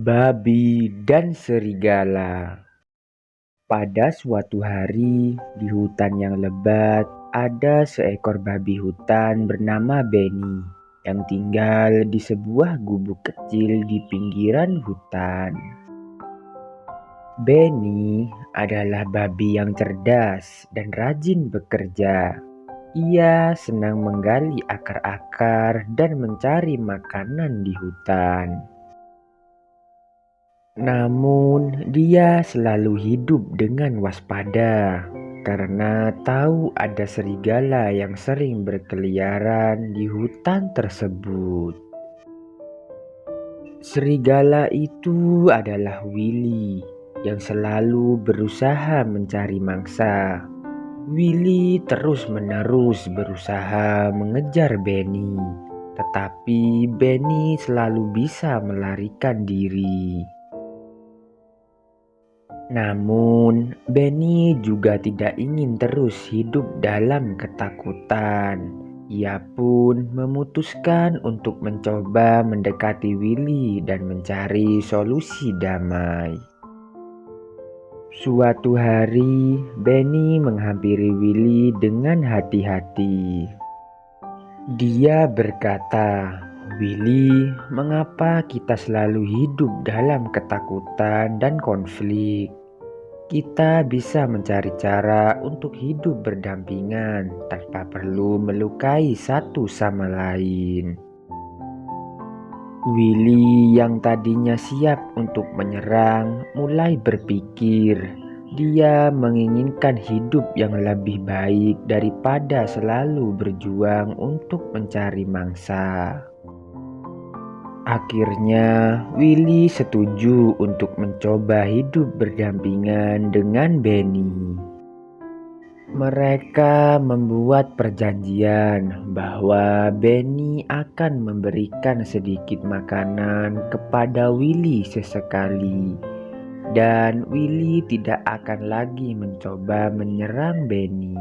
Babi dan serigala. Pada suatu hari, di hutan yang lebat, ada seekor babi hutan bernama Benny yang tinggal di sebuah gubuk kecil di pinggiran hutan. Benny adalah babi yang cerdas dan rajin bekerja. Ia senang menggali akar-akar dan mencari makanan di hutan. Namun, dia selalu hidup dengan waspada karena tahu ada serigala yang sering berkeliaran di hutan tersebut. Serigala itu adalah Willy yang selalu berusaha mencari mangsa. Willy terus-menerus berusaha mengejar Benny, tetapi Benny selalu bisa melarikan diri. Namun, Benny juga tidak ingin terus hidup dalam ketakutan. Ia pun memutuskan untuk mencoba mendekati Willy dan mencari solusi damai. Suatu hari, Benny menghampiri Willy dengan hati-hati. Dia berkata, "Willy, mengapa kita selalu hidup dalam ketakutan dan konflik? Kita bisa mencari cara untuk hidup berdampingan tanpa perlu melukai satu sama lain." Willy yang tadinya siap untuk menyerang mulai berpikir. Dia menginginkan hidup yang lebih baik daripada selalu berjuang untuk mencari mangsa. Akhirnya, Willy setuju untuk mencoba hidup berdampingan dengan Benny. Mereka membuat perjanjian bahwa Benny akan memberikan sedikit makanan kepada Willy sesekali, dan Willy tidak akan lagi mencoba menyerang Benny.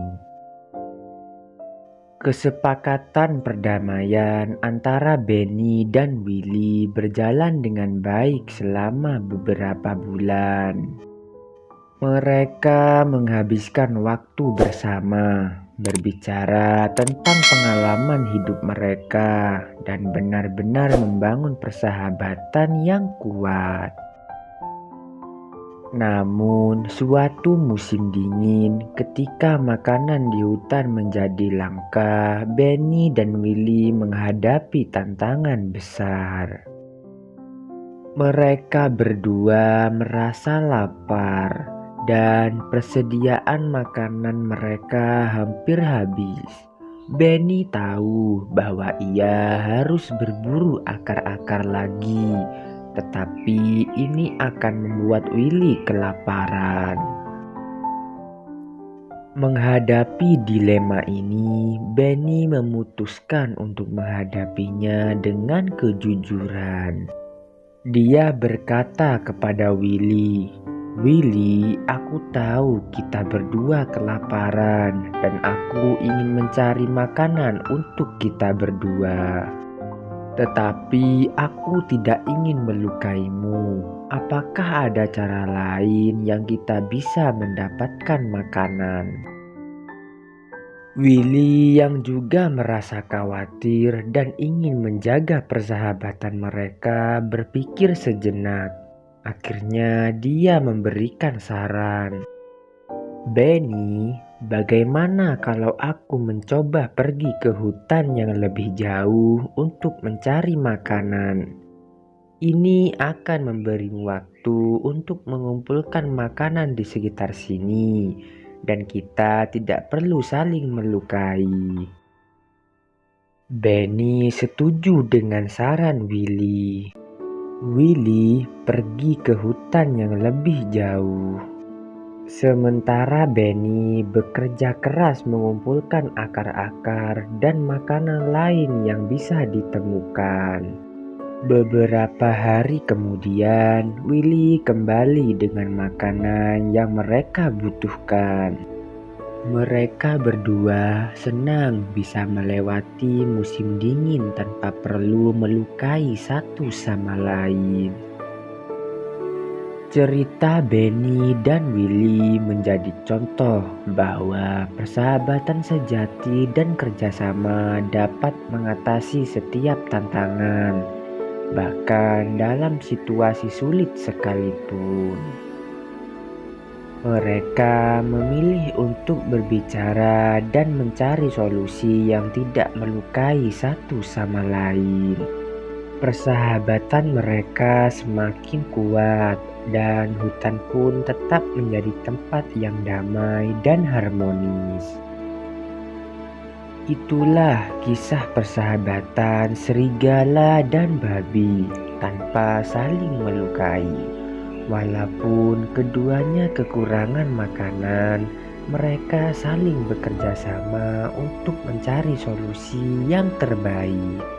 Kesepakatan perdamaian antara Benny dan Willy berjalan dengan baik selama beberapa bulan. Mereka menghabiskan waktu bersama, berbicara tentang pengalaman hidup mereka, dan benar-benar membangun persahabatan yang kuat. Namun, suatu musim dingin, ketika makanan di hutan menjadi langka, Benny dan Willy menghadapi tantangan besar. Mereka berdua merasa lapar, dan persediaan makanan mereka hampir habis. Benny tahu bahwa ia harus berburu akar-akar lagi, tetapi ini akan membuat Willy kelaparan. Menghadapi dilema ini, Benny memutuskan untuk menghadapinya dengan kejujuran. Dia berkata kepada Willy, "Willy, aku tahu kita berdua kelaparan dan aku ingin mencari makanan untuk kita berdua. Tetapi aku tidak ingin melukaimu. Apakah ada cara lain yang kita bisa mendapatkan makanan?" Willy yang juga merasa khawatir dan ingin menjaga persahabatan mereka berpikir sejenak. Akhirnya dia memberikan saran. "Benny, bagaimana kalau aku mencoba pergi ke hutan yang lebih jauh untuk mencari makanan? Ini akan memberimu waktu untuk mengumpulkan makanan di sekitar sini, dan kita tidak perlu saling melukai." Benny setuju dengan saran Willy. Willy pergi ke hutan yang lebih jauh. Sementara Benny bekerja keras mengumpulkan akar-akar dan makanan lain yang bisa ditemukan. Beberapa hari kemudian, Willy kembali dengan makanan yang mereka butuhkan. Mereka berdua senang bisa melewati musim dingin tanpa perlu melukai satu sama lain. Cerita Benny dan Willy menjadi contoh bahwa persahabatan sejati dan kerjasama dapat mengatasi setiap tantangan, bahkan dalam situasi sulit sekalipun. Mereka memilih untuk berbicara dan mencari solusi yang tidak melukai satu sama lain. Persahabatan mereka semakin kuat dan hutan pun tetap menjadi tempat yang damai dan harmonis. Itulah kisah persahabatan serigala dan babi tanpa saling melukai. Walaupun keduanya kekurangan makanan, mereka saling bekerja sama untuk mencari solusi yang terbaik.